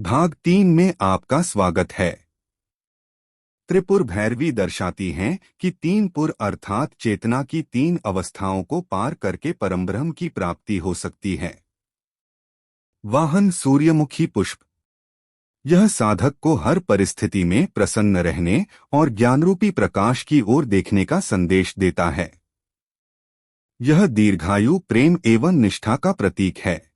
भाग 3 में आपका स्वागत है। त्रिपुर भैरवी दर्शाती हैं कि तीन पुर अर्थात चेतना की तीन अवस्थाओं को पार करके परमब्रह्म की प्राप्ति हो सकती है। वाहन सूर्यमुखी पुष्प। यह साधक को हर परिस्थिति में प्रसन्न रहने और ज्ञानरूपी प्रकाश की ओर देखने का संदेश देता है। यह दीर्घायु, प्रेम एवं निष्ठा का प्रतीक है।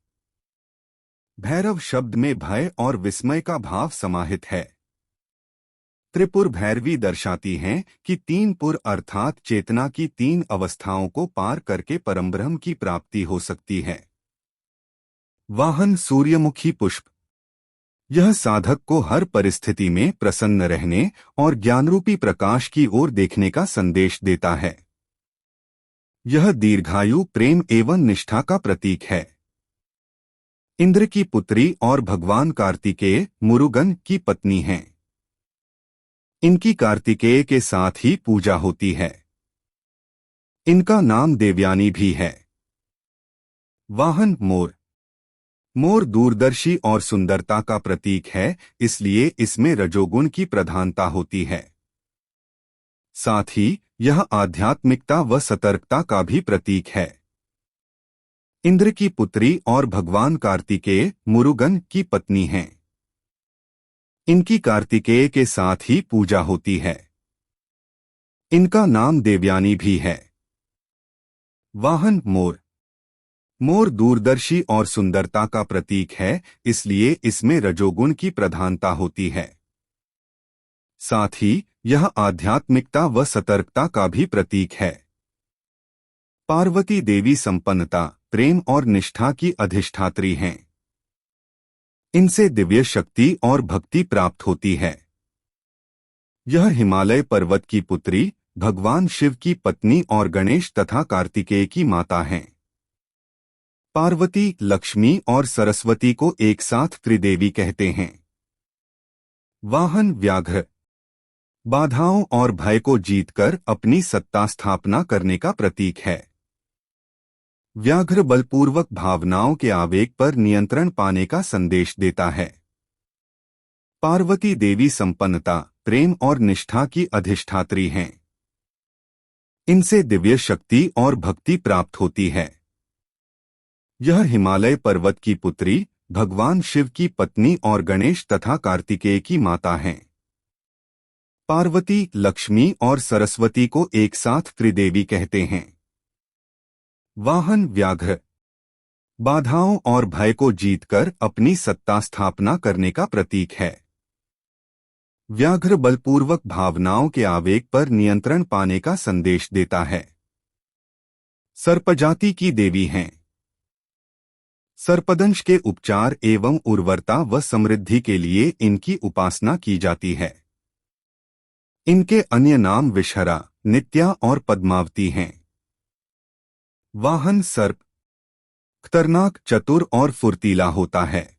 भैरव शब्द में भय और विस्मय का भाव समाहित है। त्रिपुर भैरवी दर्शाती हैं कि तीन पुर अर्थात चेतना की तीन अवस्थाओं को पार करके परमब्रह्म की प्राप्ति हो सकती है। वाहन सूर्यमुखी पुष्प। यह साधक को हर परिस्थिति में प्रसन्न रहने और ज्ञानरूपी प्रकाश की ओर देखने का संदेश देता है। यह दीर्घायु, प्रेम एवं निष्ठा का प्रतीक है। इंद्र की पुत्री और भगवान कार्तिकेय मुरुगन की पत्नी हैं। इनकी कार्तिकेय के साथ ही पूजा होती है। इनका नाम देवयानी भी है। वाहन मोर। मोर दूरदर्शी और सुंदरता का प्रतीक है, इसलिए इसमें रजोगुण की प्रधानता होती है। साथ ही यह आध्यात्मिकता व सतर्कता का भी प्रतीक है। इंद्र की पुत्री और भगवान कार्तिकेय मुरुगन की पत्नी हैं। इनकी कार्तिकेय के साथ ही पूजा होती है। इनका नाम देवयानी भी है। वाहन मोर। मोर दूरदर्शी और सुंदरता का प्रतीक है, इसलिए इसमें रजोगुण की प्रधानता होती है। साथ ही यह आध्यात्मिकता व सतर्कता का भी प्रतीक है। पार्वती देवी संपन्नता, प्रेम और निष्ठा की अधिष्ठात्री हैं। इनसे दिव्य शक्ति और भक्ति प्राप्त होती है। यह हिमालय पर्वत की पुत्री, भगवान शिव की पत्नी और गणेश तथा कार्तिकेय की माता हैं। पार्वती, लक्ष्मी और सरस्वती को एक साथ त्रिदेवी कहते हैं। वाहन व्याघ्र। बाधाओं और भय को जीतकर अपनी सत्ता स्थापना करने का प्रतीक है। व्याघ्र बलपूर्वक भावनाओं के आवेग पर नियंत्रण पाने का संदेश देता है। पार्वती देवी संपन्नता, प्रेम और निष्ठा की अधिष्ठात्री हैं। इनसे दिव्य शक्ति और भक्ति प्राप्त होती है। यह हिमालय पर्वत की पुत्री, भगवान शिव की पत्नी और गणेश तथा कार्तिकेय की माता हैं। पार्वती, लक्ष्मी और सरस्वती को एक साथ त्रिदेवी कहते हैं। वाहन व्याघ्र। बाधाओं और भय को जीतकर अपनी सत्ता स्थापना करने का प्रतीक है। व्याघ्र बलपूर्वक भावनाओं के आवेग पर नियंत्रण पाने का संदेश देता है। सर्पजाति की देवी हैं। सर्पदंश के उपचार एवं उर्वरता व समृद्धि के लिए इनकी उपासना की जाती है। इनके अन्य नाम विषहरा, नित्या और पद्मावती हैं। वाहन सर्प। खतरनाक, चतुर और फुर्तीला होता है।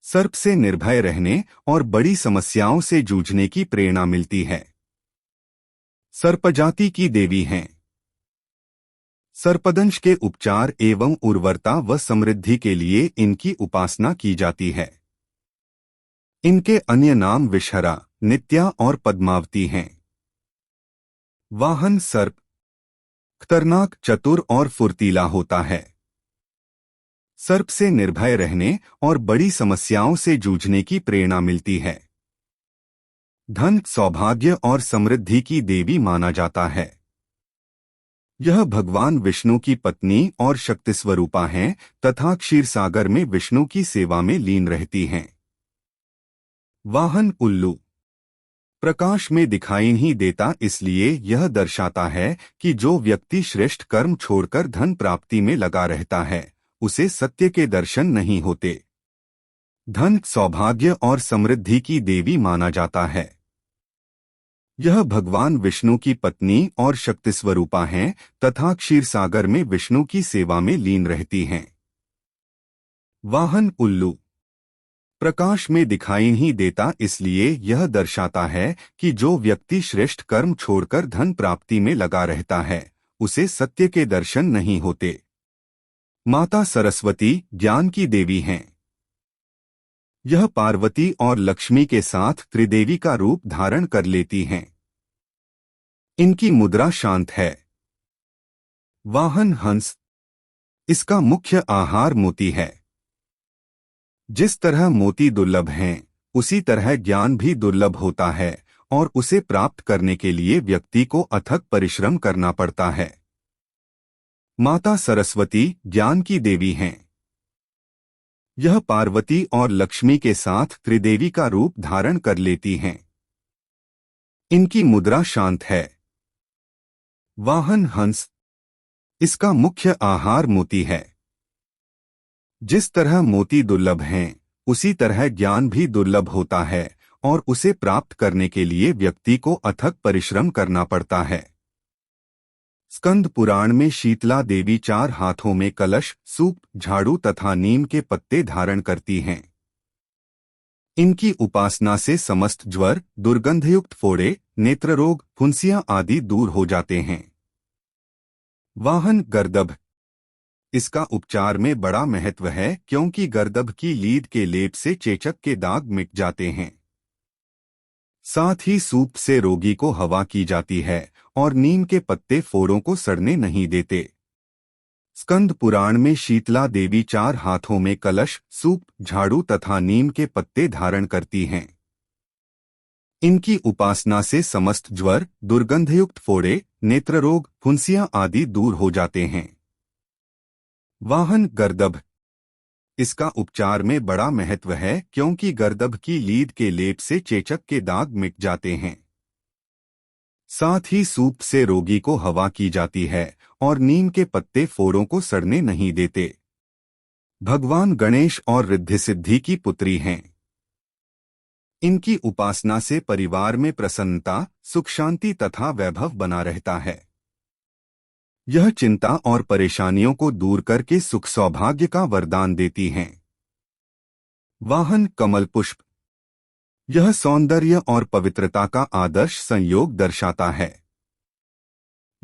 सर्प से निर्भय रहने और बड़ी समस्याओं से जूझने की प्रेरणा मिलती है। सर्पजाति की देवी हैं। सर्पदंश के उपचार एवं उर्वरता व समृद्धि के लिए इनकी उपासना की जाती है। इनके अन्य नाम विषहरा, नित्या और पद्मावती हैं। वाहन सर्प। खतरनाक, चतुर और फुर्तीला होता है। सर्प से निर्भय रहने और बड़ी समस्याओं से जूझने की प्रेरणा मिलती है। धन, सौभाग्य और समृद्धि की देवी माना जाता है। यह भगवान विष्णु की पत्नी और शक्ति स्वरूपा हैं तथा क्षीरसागर में विष्णु की सेवा में लीन रहती हैं। वाहन उल्लू। प्रकाश में दिखाई नहीं देता, इसलिए यह दर्शाता है कि जो व्यक्ति श्रेष्ठ कर्म छोड़कर धन प्राप्ति में लगा रहता है, उसे सत्य के दर्शन नहीं होते। धन, सौभाग्य और समृद्धि की देवी माना जाता है। यह भगवान विष्णु की पत्नी और शक्ति स्वरूपा हैं तथा क्षीरसागर में विष्णु की सेवा में लीन रहती हैं। वाहन उल्लू। प्रकाश में दिखाई नहीं देता, इसलिए यह दर्शाता है कि जो व्यक्ति श्रेष्ठ कर्म छोड़कर धन प्राप्ति में लगा रहता है, उसे सत्य के दर्शन नहीं होते। माता सरस्वती ज्ञान की देवी हैं। यह पार्वती और लक्ष्मी के साथ त्रिदेवी का रूप धारण कर लेती हैं। इनकी मुद्रा शांत है। वाहन हंस। इसका मुख्य आहार मोती है। जिस तरह मोती दुर्लभ हैं, उसी तरह ज्ञान भी दुर्लभ होता है और उसे प्राप्त करने के लिए व्यक्ति को अथक परिश्रम करना पड़ता है। माता सरस्वती ज्ञान की देवी हैं। यह पार्वती और लक्ष्मी के साथ त्रिदेवी का रूप धारण कर लेती हैं। इनकी मुद्रा शांत है। वाहन हंस। इसका मुख्य आहार मोती है। जिस तरह मोती दुर्लभ हैं, उसी तरह ज्ञान भी दुर्लभ होता है और उसे प्राप्त करने के लिए व्यक्ति को अथक परिश्रम करना पड़ता है। स्कंद पुराण में शीतला देवी 4 हाथों में कलश, सूप, झाड़ू तथा नीम के पत्ते धारण करती हैं। इनकी उपासना से समस्त ज्वर, दुर्गंधयुक्त फोड़े, नेत्र रोग, फुंसियां आदि दूर हो जाते हैं। वाहन गर्दभ। इसका उपचार में बड़ा महत्व है क्योंकि गर्दभ की लीद के लेप से चेचक के दाग मिट जाते हैं। साथ ही सूप से रोगी को हवा की जाती है और नीम के पत्ते फोड़ों को सड़ने नहीं देते। स्कंद पुराण में शीतला देवी 4 हाथों में कलश, सूप, झाड़ू तथा नीम के पत्ते धारण करती हैं। इनकी उपासना से समस्त ज्वर, दुर्गंधयुक्त फोड़े, नेत्र रोग, फुंसियां आदि दूर हो जाते हैं। वाहन गर्दभ। इसका उपचार में बड़ा महत्व है क्योंकि गर्दभ की लीद के लेप से चेचक के दाग मिट जाते हैं। साथ ही सूप से रोगी को हवा की जाती है और नीम के पत्ते फोड़ों को सड़ने नहीं देते। भगवान गणेश और रिद्धि सिद्धि की पुत्री हैं। इनकी उपासना से परिवार में प्रसन्नता, सुख शांति तथा वैभव बना रहता है। यह चिंता और परेशानियों को दूर करके सुख सौभाग्य का वरदान देती हैं। वाहन कमल पुष्प। यह सौंदर्य और पवित्रता का आदर्श संयोग दर्शाता है।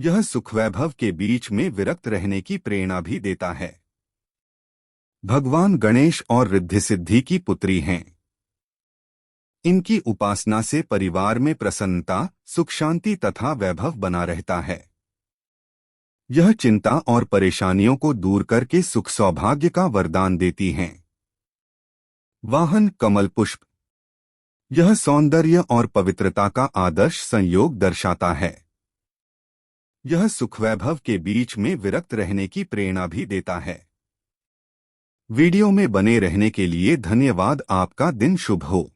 यह सुख वैभव के बीच में विरक्त रहने की प्रेरणा भी देता है। भगवान गणेश और रिद्धि सिद्धि की पुत्री हैं। इनकी उपासना से परिवार में प्रसन्नता, सुख शांति तथा वैभव बना रहता है। यह चिंता और परेशानियों को दूर करके सुख सौभाग्य का वरदान देती हैं। वाहन कमल पुष्प। यह सौंदर्य और पवित्रता का आदर्श संयोग दर्शाता है। यह सुख वैभव के बीच में विरक्त रहने की प्रेरणा भी देता है। वीडियो में बने रहने के लिए धन्यवाद। आपका दिन शुभ हो।